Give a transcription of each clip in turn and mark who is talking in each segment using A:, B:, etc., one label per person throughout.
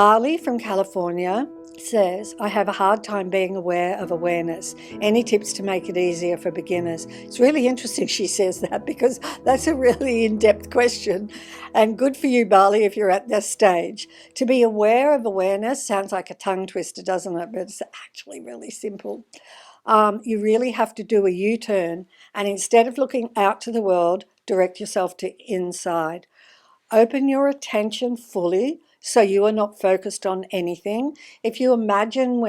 A: Ali from California says, I have a hard time being aware of awareness. Any tips to make it easier for beginners? It's really interesting she says that, because that's a really in-depth question, and good for you, Bali, if you're at this stage. To be aware of awareness sounds like a tongue twister, doesn't it? But it's actually really simple. You really have to do a U-turn, and instead of looking out to the world, direct yourself to inside. Open your attention fully so you are not focused on anything. If you imagine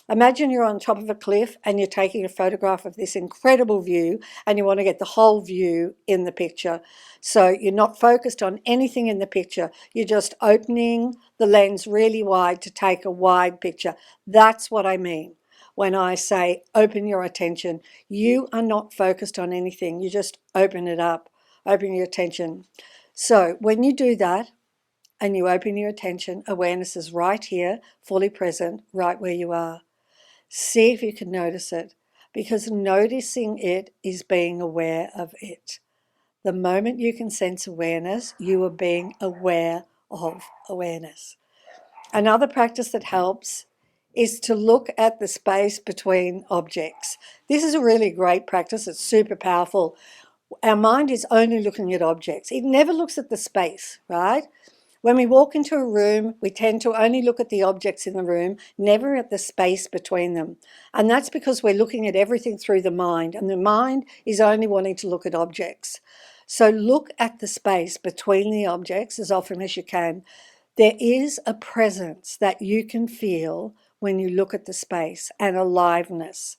A: imagine you're on top of a cliff and you're taking a photograph of this incredible view and you want to get the whole view in the picture. So you're not focused on anything in the picture. You're just opening the lens really wide to take a wide picture. That's what I mean when I say open your attention. You are not focused on anything. You just open it up. Open your attention. So when you do that and you open your attention, awareness is right here, fully present, right where you are. See if you can notice it, because noticing it is being aware of it. The moment you can sense awareness, you are being aware of awareness. Another practice that helps is to look at the space between objects. This is a really great practice. It's super powerful. Our mind is only looking at objects. It never looks at the space, right? When we walk into a room, we tend to only look at the objects in the room, never at the space between them. And that's because we're looking at everything through the mind, and the mind is only wanting to look at objects. So look at the space between the objects as often as you can. There is a presence that you can feel when you look at the space, and aliveness.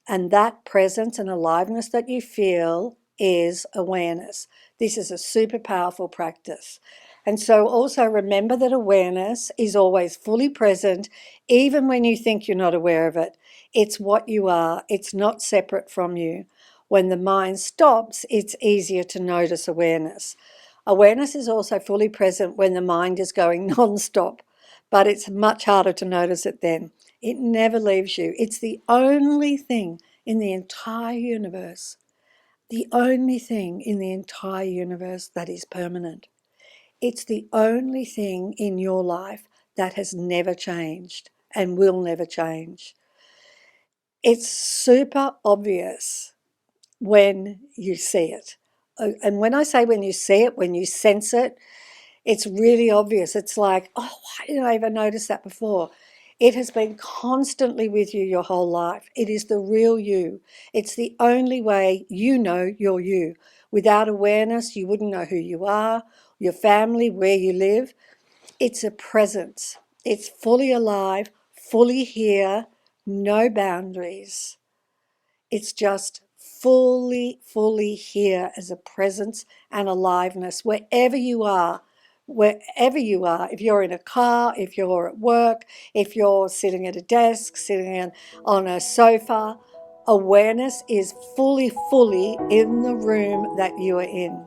A: And that presence and aliveness that you feel is awareness. This is a super powerful practice. And so also remember that awareness is always fully present, even when you think you're not aware of it. It's what you are. It's not separate from you. When the mind stops, it's easier to notice awareness. Awareness is also fully present when the mind is going non-stop, but it's much harder to notice it then. It never leaves you. It's the only thing in the entire universe, the only thing in the entire universe that is permanent. It's the only thing in your life that has never changed and will never change. It's super obvious when you see it. And when I say when you see it, when you sense it, it's really obvious. It's like, oh, why didn't I ever notice that before? It has been constantly with you your whole life. It is the real you. It's the only way you know you're you. Without awareness, you wouldn't know who you are, your family, where you live. It's a presence. It's fully alive, fully here, no boundaries. It's just fully here as a presence and aliveness wherever you are. Wherever you are, if you're in a car, if you're at work, if you're sitting at a desk, sitting on a sofa, awareness is fully in the room that you are in.